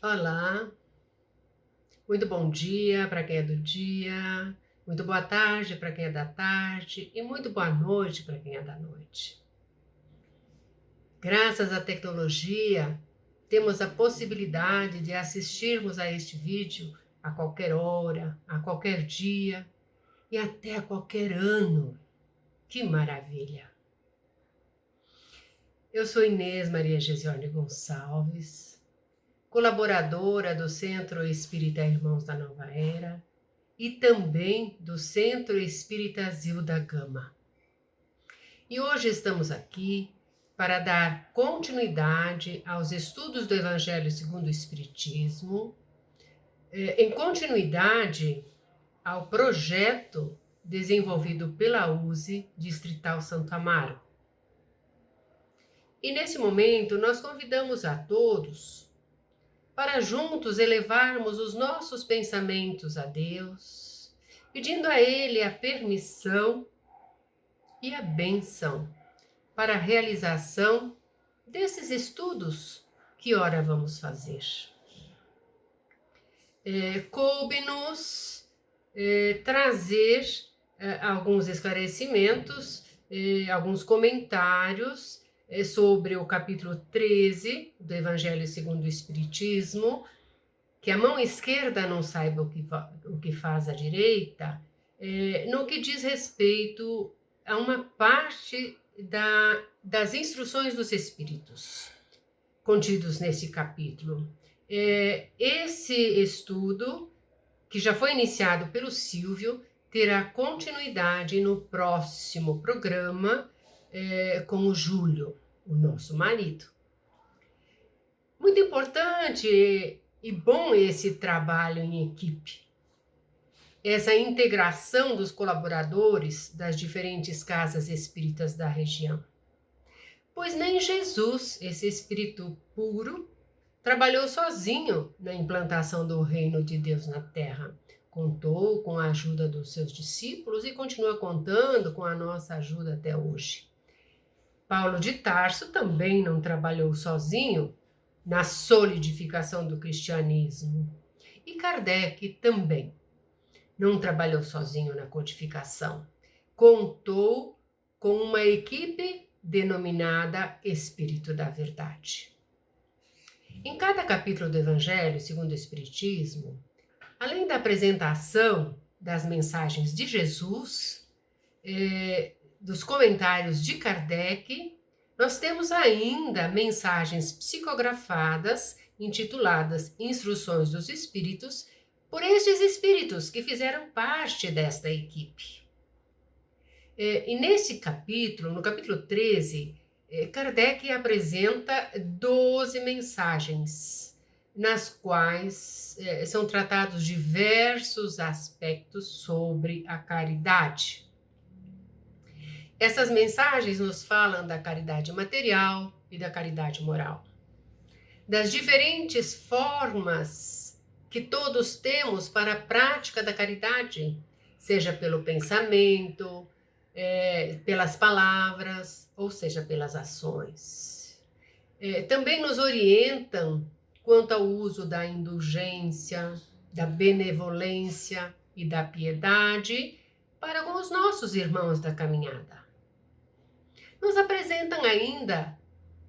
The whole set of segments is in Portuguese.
Olá, muito bom dia para quem é do dia, muito boa tarde para quem é da tarde e muito boa noite para quem é da noite. Graças à tecnologia, temos a possibilidade de assistirmos a este vídeo a qualquer hora, a qualquer dia e até a qualquer ano. Que maravilha! Eu sou Inês Maria Gesione Gonçalves, colaboradora do Centro Espírita Irmãos da Nova Era e também do Centro Espírita Zilda Gama. E hoje estamos aqui para dar continuidade aos estudos do Evangelho segundo o Espiritismo, em continuidade ao projeto desenvolvido pela USE Distrital Santo Amaro. E nesse momento nós convidamos a todos para juntos elevarmos os nossos pensamentos a Deus, pedindo a Ele a permissão e a bênção para a realização desses estudos que ora vamos fazer. Coube-nos trazer alguns esclarecimentos, alguns comentários sobre o capítulo 13 do Evangelho segundo o Espiritismo, que a mão esquerda não saiba o que faz a direita, no que diz respeito a uma parte das instruções dos Espíritos contidos nesse capítulo. Esse estudo, que já foi iniciado pelo Silvio, terá continuidade no próximo programa com o Júlio, o nosso marido. Muito importante e bom esse trabalho em equipe, essa integração dos colaboradores das diferentes casas espíritas da região. Pois nem Jesus, esse espírito puro, trabalhou sozinho na implantação do reino de Deus na Terra. Contou com a ajuda dos seus discípulos e continua contando com a nossa ajuda até hoje. Paulo de Tarso também não trabalhou sozinho na solidificação do cristianismo. E Kardec também não trabalhou sozinho na codificação. Contou com uma equipe denominada Espírito da Verdade. Em cada capítulo do Evangelho segundo o Espiritismo, além da apresentação das mensagens de Jesus, dos comentários de Kardec, nós temos ainda mensagens psicografadas, intituladas Instruções dos Espíritos, por estes espíritos que fizeram parte desta equipe. E nesse capítulo, no capítulo 13, Kardec apresenta 12 mensagens, nas quais são tratados diversos aspectos sobre a caridade. Essas mensagens nos falam da caridade material e da caridade moral, das diferentes formas que todos temos para a prática da caridade, seja pelo pensamento, pelas palavras, ou seja, pelas ações. Também nos orientam quanto ao uso da indulgência, da benevolência e da piedade para com os nossos irmãos da caminhada. Nos apresentam ainda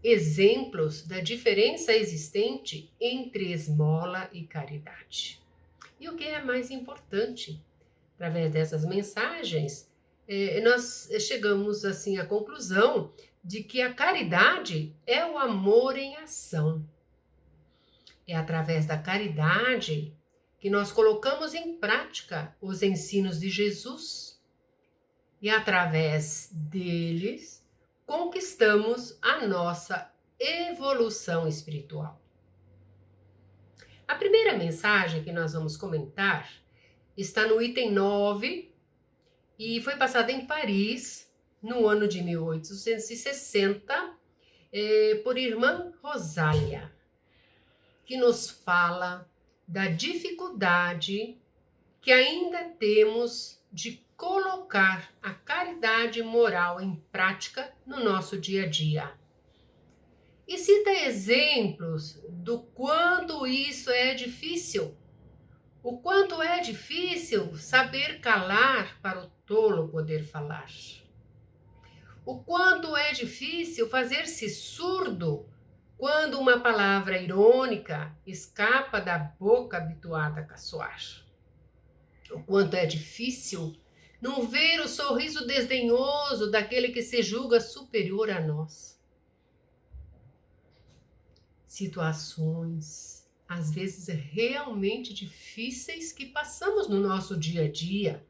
exemplos da diferença existente entre esmola e caridade. E o que é mais importante, através dessas mensagens, nós chegamos assim à conclusão de que a caridade é o amor em ação. É através da caridade que nós colocamos em prática os ensinos de Jesus e através deles conquistamos a nossa evolução espiritual. A primeira mensagem que nós vamos comentar está no item 9 e foi passada em Paris no ano de 1860 por irmã Rosália, que nos fala da dificuldade que ainda temos de colocar a caridade moral em prática no nosso dia a dia. e cita exemplos do quanto isso é difícil. O quanto é difícil saber calar para o tolo poder falar. O quanto é difícil fazer-se surdo quando uma palavra irônica escapa da boca habituada a caçoar. O quanto é difícil não ver o sorriso desdenhoso daquele que se julga superior a nós. Situações, às vezes, realmente difíceis que passamos no nosso dia a dia,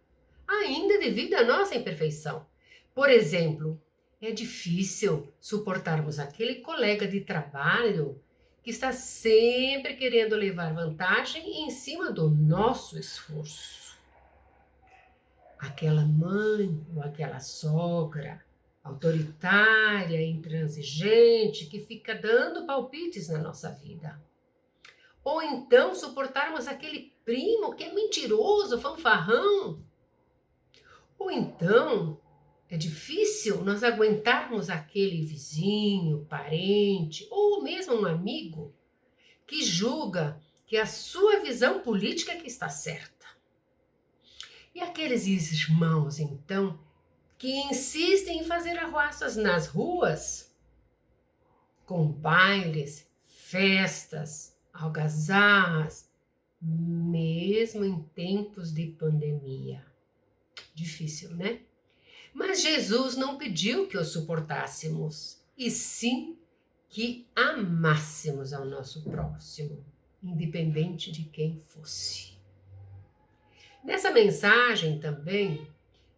ainda devido à nossa imperfeição. Por exemplo, é difícil suportarmos aquele colega de trabalho que está sempre querendo levar vantagem em cima do nosso esforço. Aquela mãe ou aquela sogra autoritária, intransigente, que fica dando palpites na nossa vida. Ou então suportarmos aquele primo que é mentiroso, fanfarrão. Ou então é difícil nós aguentarmos aquele vizinho, parente ou mesmo um amigo que julga que a sua visão política é que está certa. E aqueles irmãos, então, que insistem em fazer arruaças nas ruas, com bailes, festas, algazarras, mesmo em tempos de pandemia. Difícil, né? Mas Jesus não pediu que o suportássemos, e sim que amássemos ao nosso próximo, independente de quem fosse. Nessa mensagem também,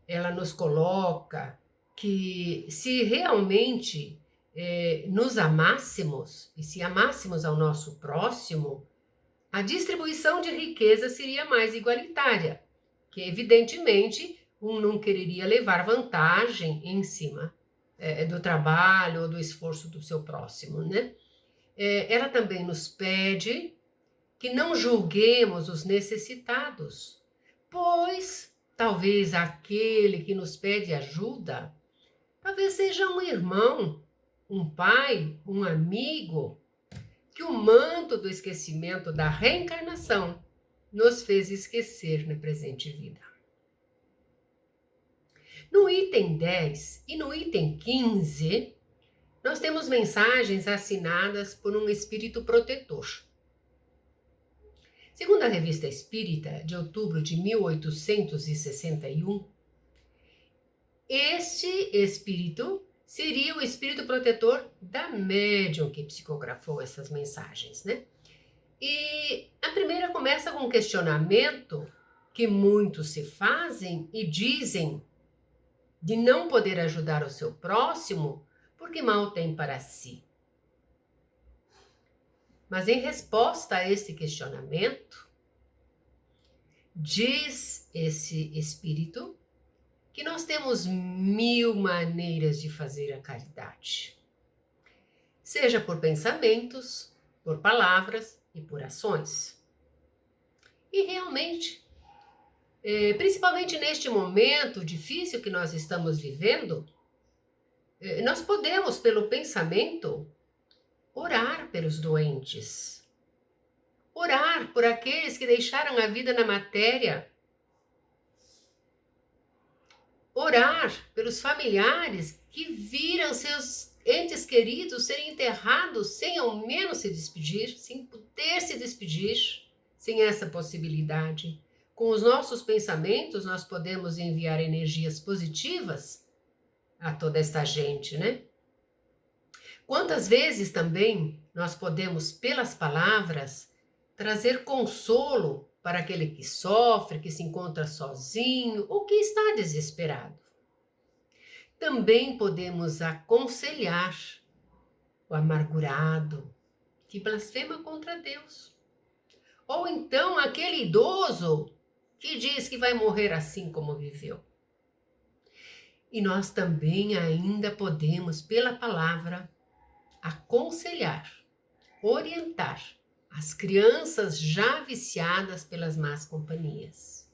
ela nos coloca que se realmente nos amássemos e se amássemos ao nosso próximo, a distribuição de riqueza seria mais igualitária, que evidentemente um não quereria levar vantagem em cima do trabalho ou do esforço do seu próximo, né? Ela também nos pede que não julguemos os necessitados, pois talvez aquele que nos pede ajuda, talvez seja um irmão, um pai, um amigo, que o manto do esquecimento da reencarnação nos fez esquecer na presente vida. No item 10 e no item 15, nós temos mensagens assinadas por um espírito protetor. Segundo a Revista Espírita, de outubro de 1861, este espírito seria o espírito protetor da médium que psicografou essas mensagens, né? E a primeira começa com um questionamento que muitos se fazem e dizem de não poder ajudar o seu próximo porque mal tem para si. Mas em resposta a esse questionamento, diz esse espírito que nós temos 1000 maneiras de fazer a caridade. Seja por pensamentos, por palavras e por ações. E realmente, principalmente neste momento difícil que nós estamos vivendo, nós podemos, pelo pensamento, orar pelos doentes. Orar por aqueles que deixaram a vida na matéria. Orar pelos familiares que viram seus entes queridos serem enterrados sem ao menos se despedir, sem poder se despedir, sem essa possibilidade. Com os nossos pensamentos, nós podemos enviar energias positivas a toda esta gente, né? Quantas vezes também nós podemos, pelas palavras, trazer consolo para aquele que sofre, que se encontra sozinho ou que está desesperado. Também podemos aconselhar o amargurado que blasfema contra Deus. Ou então aquele idoso que diz que vai morrer assim como viveu. E nós também ainda podemos, pela palavra, aconselhar, orientar as crianças já viciadas pelas más companhias.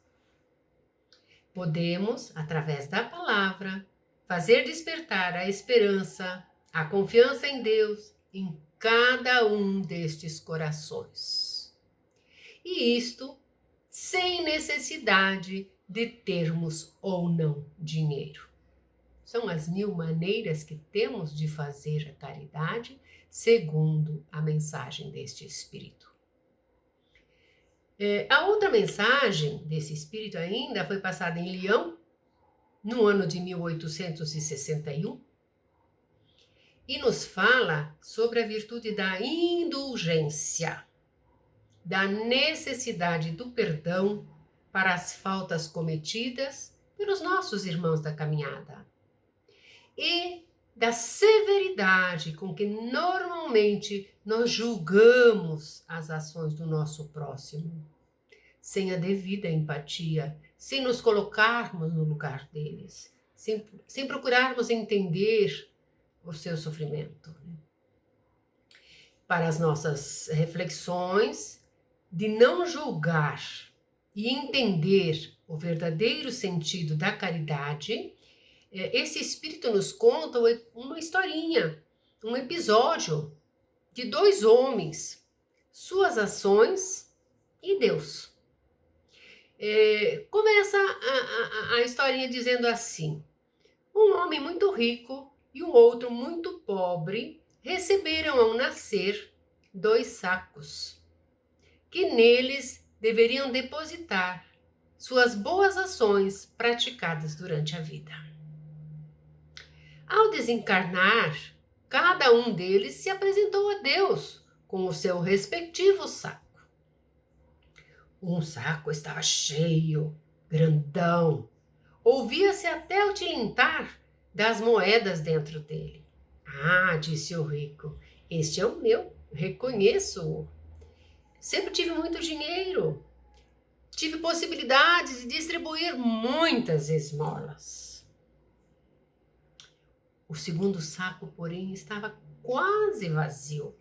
Podemos, através da palavra, fazer despertar a esperança, a confiança em Deus em cada um destes corações. E isto sem necessidade de termos ou não dinheiro. São as 1000 maneiras que temos de fazer a caridade, segundo a mensagem deste Espírito. A outra mensagem desse Espírito ainda foi passada em Lyon, no ano de 1861, e nos fala sobre a virtude da indulgência, da necessidade do perdão para as faltas cometidas pelos nossos irmãos da caminhada e da severidade com que normalmente nós julgamos as ações do nosso próximo, sem a devida empatia, sem nos colocarmos no lugar deles, sem procurarmos entender o seu sofrimento. Para as nossas reflexões de não julgar e entender o verdadeiro sentido da caridade, esse Espírito nos conta uma historinha, um episódio de 2 homens, suas ações e Deus. Começa a historinha dizendo assim: um homem muito rico e um outro muito pobre receberam ao nascer 2 sacos, que neles deveriam depositar suas boas ações praticadas durante a vida. Ao desencarnar, cada um deles se apresentou a Deus com o seu respectivo saco. Um saco estava cheio, grandão, ouvia-se até o tilintar das moedas dentro dele. Ah, disse o rico, este é o meu, reconheço-o. Sempre tive muito dinheiro, tive possibilidade de distribuir muitas esmolas. O segundo saco, porém, estava quase vazio.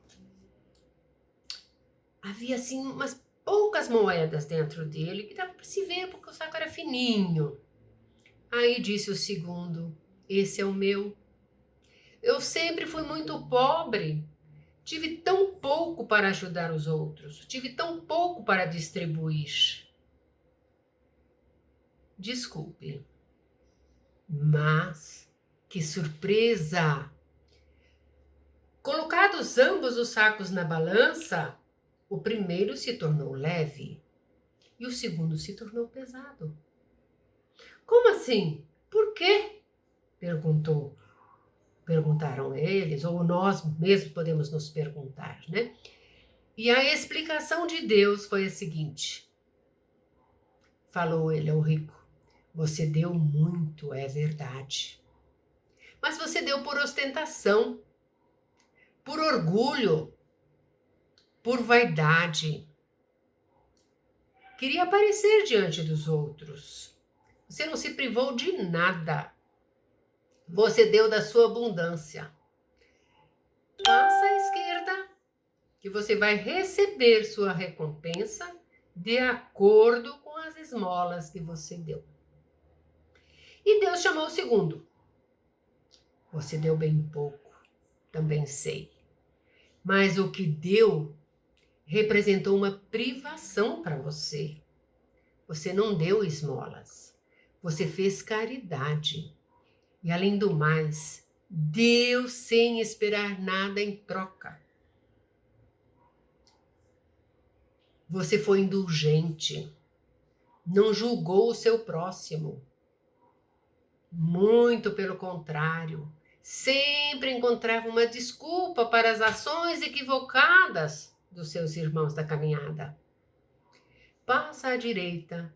Havia, assim, umas poucas moedas dentro dele, que dava para se ver, porque o saco era fininho. Aí disse o segundo, esse é o meu. Eu sempre fui muito pobre, tive tão pouco para ajudar os outros, tive tão pouco para distribuir. Desculpe, mas que surpresa! Colocados ambos os sacos na balança, o primeiro se tornou leve e o segundo se tornou pesado. Como assim? Por quê? Perguntaram eles, ou nós mesmos podemos nos perguntar, né? E a explicação de Deus foi a seguinte: falou ele ao rico, você deu muito, é verdade, mas você deu por ostentação, por orgulho, por vaidade. Queria aparecer diante dos outros. Você não se privou de nada. Você deu da sua abundância. Passa à esquerda, que você vai receber sua recompensa de acordo com as esmolas que você deu. E Deus chamou o segundo. Você deu bem pouco, também sei. Mas o que deu representou uma privação para você. Você não deu esmolas, você fez caridade. E além do mais, deu sem esperar nada em troca. Você foi indulgente, não julgou o seu próximo. Muito pelo contrário, sempre encontrava uma desculpa para as ações equivocadas dos seus irmãos da caminhada. Passa à direita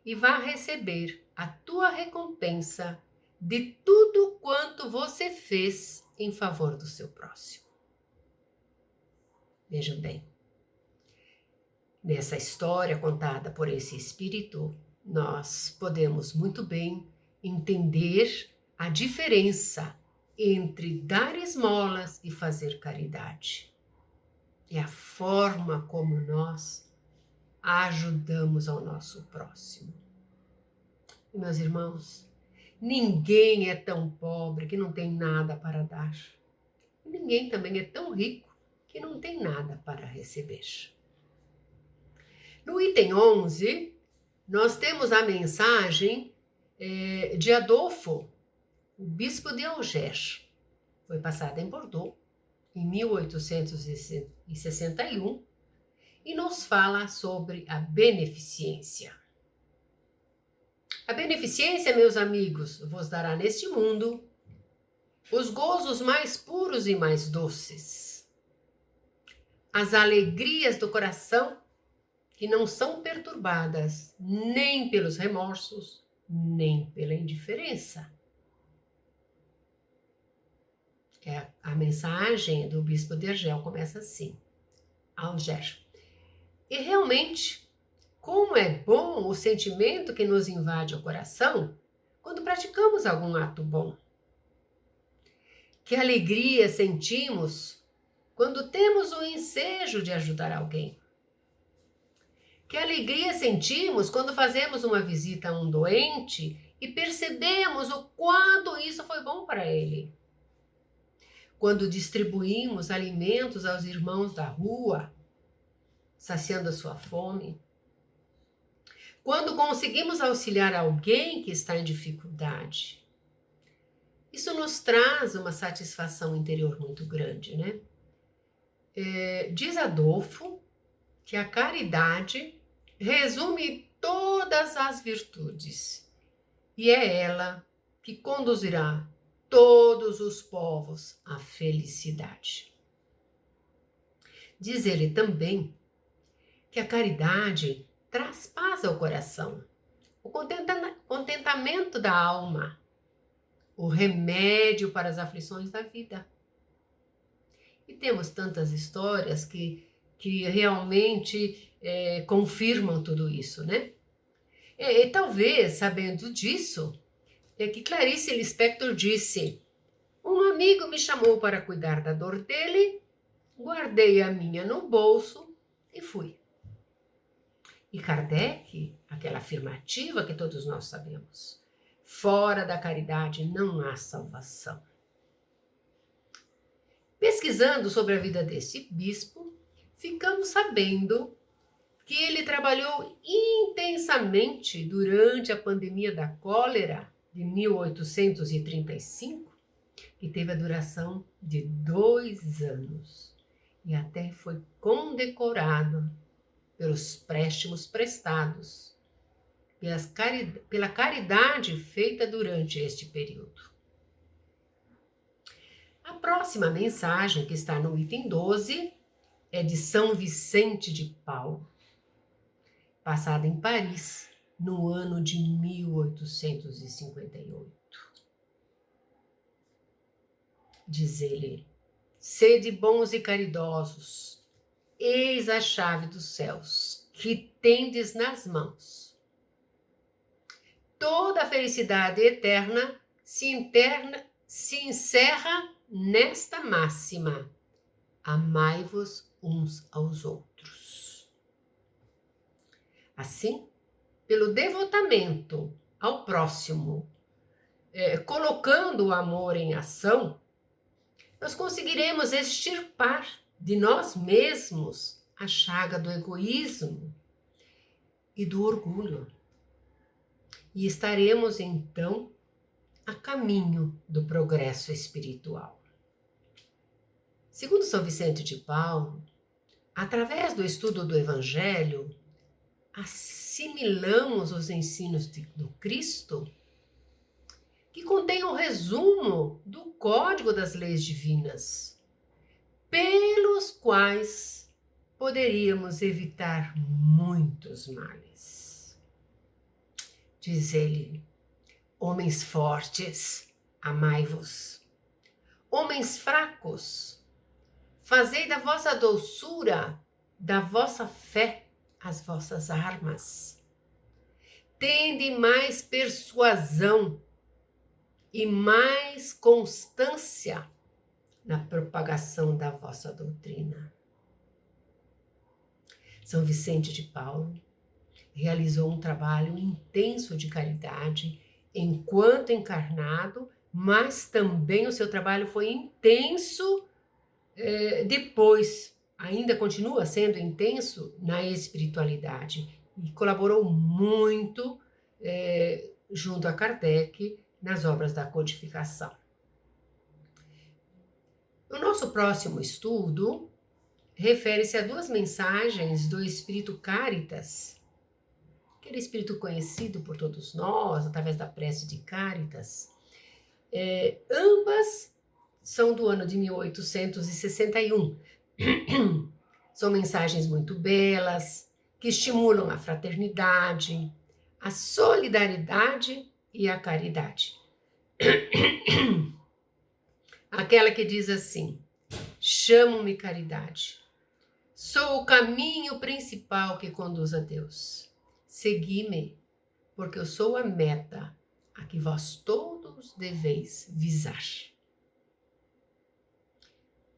e vá receber a tua recompensa de tudo quanto você fez em favor do seu próximo. Vejam bem, nessa história contada por esse Espírito, nós podemos muito bem entender a diferença entre dar esmolas e fazer caridade. É a forma como nós ajudamos ao nosso próximo. E, meus irmãos, ninguém é tão pobre que não tem nada para dar. E ninguém também é tão rico que não tem nada para receber. No item 11, nós temos a mensagem de Adolfo, o bispo de Alger. Foi passada em Bordeaux, em 1861, e nos fala sobre a beneficência. A beneficência, meus amigos, vos dará neste mundo os gozos mais puros e mais doces, as alegrias do coração que não são perturbadas nem pelos remorsos, nem pela indiferença. A mensagem do bispo de Argel começa assim: Alger. E realmente, como é bom o sentimento que nos invade o coração quando praticamos algum ato bom. Que alegria sentimos quando temos o ensejo de ajudar alguém. Que alegria sentimos quando fazemos uma visita a um doente e percebemos o quanto isso foi bom para ele. Quando distribuímos alimentos aos irmãos da rua, saciando a sua fome. Quando conseguimos auxiliar alguém que está em dificuldade. Isso nos traz uma satisfação interior muito grande, né? Diz Adolfo que a caridade resume todas as virtudes e é ela que conduzirá todos os povos à felicidade. Diz ele também que a caridade traz paz ao coração, o contentamento da alma, o remédio para as aflições da vida. E temos tantas histórias que realmente confirmam tudo isso, né? E talvez, sabendo disso, que Clarice Lispector disse: um amigo me chamou para cuidar da dor dele, guardei a minha no bolso e fui. E Kardec, aquela afirmativa que todos nós sabemos: fora da caridade não há salvação. Pesquisando sobre a vida desse bispo, ficamos sabendo que ele trabalhou intensamente durante a pandemia da cólera de 1835, que teve a duração de 2 anos e até foi condecorado pelos préstimos prestados, pela caridade feita durante este período. A próxima mensagem, que está no item 12, é de São Vicente de Paulo, passada em Paris, no ano de 1858. Diz ele: sede bons e caridosos, eis a chave dos céus, que tendes nas mãos. Toda a felicidade eterna se encerra nesta máxima: amai-vos uns aos outros. Assim, pelo devotamento ao próximo, colocando o amor em ação, nós conseguiremos extirpar de nós mesmos a chaga do egoísmo e do orgulho. E estaremos, então, a caminho do progresso espiritual. Segundo São Vicente de Paulo, através do estudo do Evangelho, assimilamos os ensinos do Cristo, que contém um resumo do Código das Leis Divinas, pelos quais poderíamos evitar muitos males. Diz ele: homens fortes, amai-vos. Homens fracos, fazei da vossa doçura, da vossa fé, as vossas armas. Tende mais persuasão e mais constância na propagação da vossa doutrina. São Vicente de Paulo realizou um trabalho intenso de caridade enquanto encarnado, mas também o seu trabalho foi intenso depois ainda continua sendo intenso na espiritualidade e colaborou muito junto a Kardec nas obras da codificação. O nosso próximo estudo refere-se a duas mensagens do Espírito Caritas, aquele espírito conhecido por todos nós, através da prece de Caritas. Ambas são do ano de 1861. São mensagens muito belas, que estimulam a fraternidade, a solidariedade e a caridade. Aquela que diz assim: chamo-me caridade. Sou o caminho principal que conduz a Deus. Segui-me, porque eu sou a meta a que vós todos deveis visar.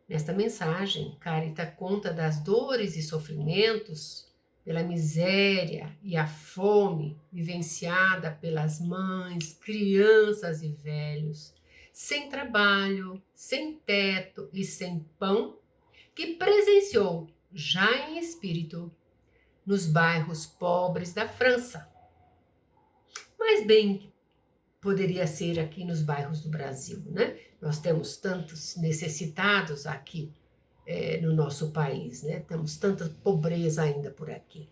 Nesta mensagem, Carita conta das dores e sofrimentos pela miséria e a fome vivenciada pelas mães, crianças e velhos, sem trabalho, sem teto e sem pão, que presenciou, já em espírito, nos bairros pobres da França. Mas bem poderia ser aqui nos bairros do Brasil, né? Nós temos tantos necessitados aqui no nosso país, né? Temos tanta pobreza ainda por aqui.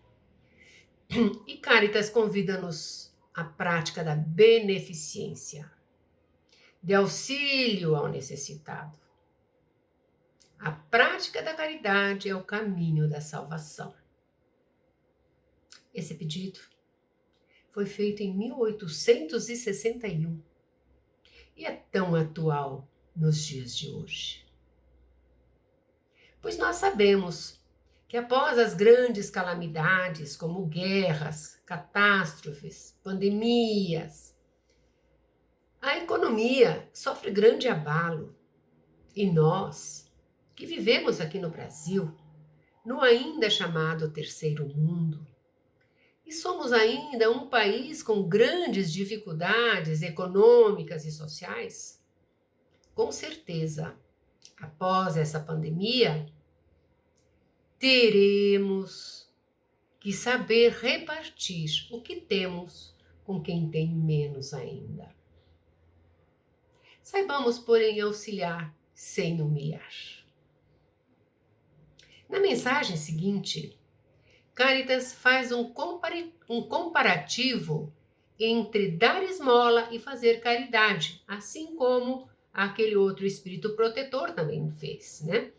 E Caritas convida-nos à prática da beneficência, de auxílio ao necessitado. A prática da caridade é o caminho da salvação. Esse pedido foi feito em 1861 e é tão atual nos dias de hoje. Pois nós sabemos que após as grandes calamidades, como guerras, catástrofes, pandemias, a economia sofre grande abalo. E nós, que vivemos aqui no Brasil, no ainda chamado Terceiro Mundo, e somos ainda um país com grandes dificuldades econômicas e sociais, com certeza, após essa pandemia, teremos que saber repartir o que temos com quem tem menos ainda. Saibamos, porém, auxiliar sem humilhar. Na mensagem seguinte, Caritas faz um comparativo entre dar esmola e fazer caridade, assim como aquele outro espírito protetor também fez, né?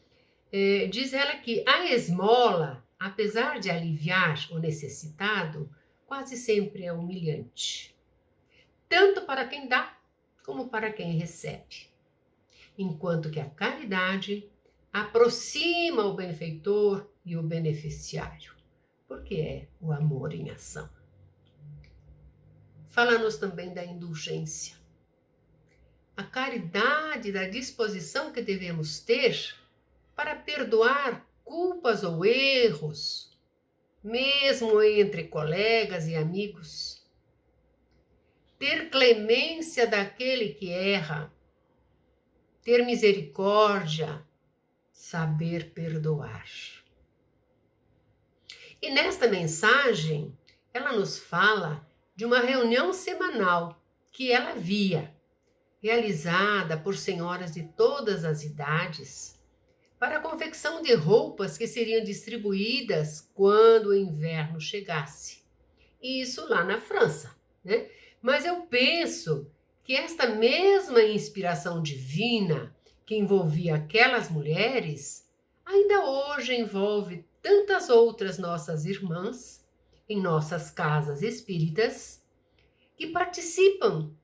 Diz ela que a esmola, apesar de aliviar o necessitado, quase sempre é humilhante, tanto para quem dá como para quem recebe, enquanto que a caridade aproxima o benfeitor e o beneficiário, porque é o amor em ação. Fala-nos também da indulgência, a caridade da disposição que devemos ter para perdoar culpas ou erros, mesmo entre colegas e amigos. Ter clemência daquele que erra, ter misericórdia, saber perdoar. E nesta mensagem, ela nos fala de uma reunião semanal que ela via, realizada por senhoras de todas as idades, para a confecção de roupas que seriam distribuídas quando o inverno chegasse. Isso lá na França, né? Mas eu penso que esta mesma inspiração divina que envolvia aquelas mulheres, ainda hoje envolve tantas outras nossas irmãs em nossas casas espíritas que participam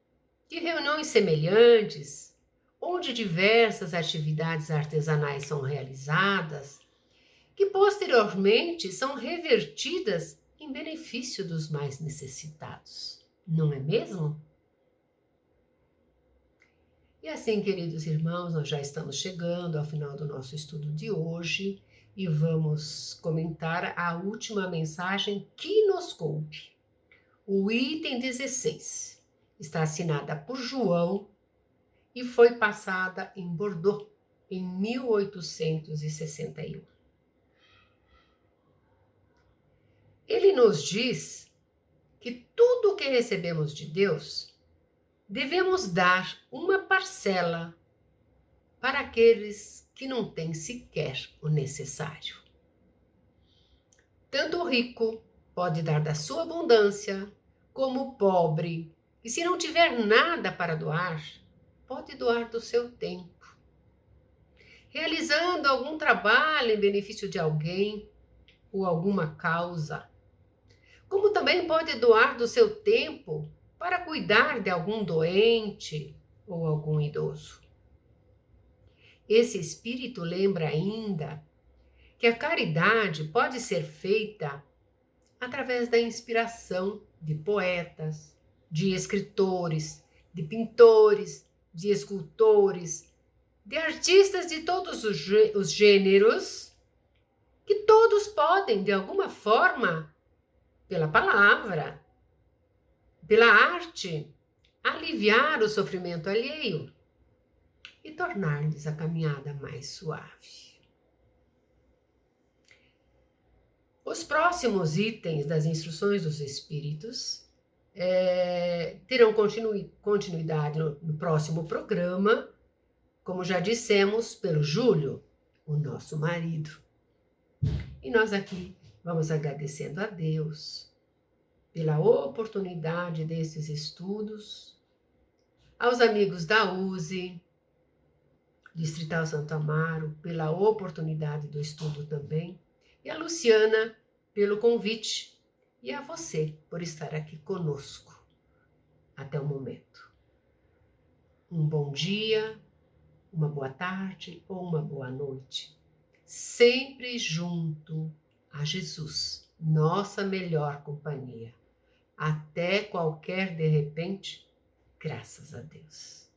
de reuniões semelhantes, onde diversas atividades artesanais são realizadas, que posteriormente são revertidas em benefício dos mais necessitados. Não é mesmo? E assim, queridos irmãos, nós já estamos chegando ao final do nosso estudo de hoje e vamos comentar a última mensagem que nos coube. O item 16 está assinada por João e foi passada em Bordeaux. em 1861. Ele nos diz que tudo o que recebemos de Deus devemos dar uma parcela para aqueles que não têm sequer o necessário. Tanto o rico pode dar da sua abundância, como o pobre, e se não tiver nada para doar, pode doar do seu tempo, realizando algum trabalho em benefício de alguém ou alguma causa. Como também pode doar do seu tempo para cuidar de algum doente ou algum idoso. Esse espírito lembra ainda que a caridade pode ser feita através da inspiração de poetas, de escritores, de pintores, de escultores, de artistas de todos os gêneros, que todos podem, de alguma forma, pela palavra, pela arte, aliviar o sofrimento alheio e tornar-lhes a caminhada mais suave. Os próximos itens das instruções dos Espíritos terão continuidade no próximo programa, como já dissemos, pelo Júlio, o nosso marido. E nós aqui vamos agradecendo a Deus pela oportunidade desses estudos, aos amigos da USE, Distrital Santo Amaro, pela oportunidade do estudo também, e a Luciana pelo convite, e a você por estar aqui conosco até o momento. Um bom dia, uma boa tarde ou uma boa noite, sempre junto a Jesus, nossa melhor companhia. Até qualquer de repente, graças a Deus.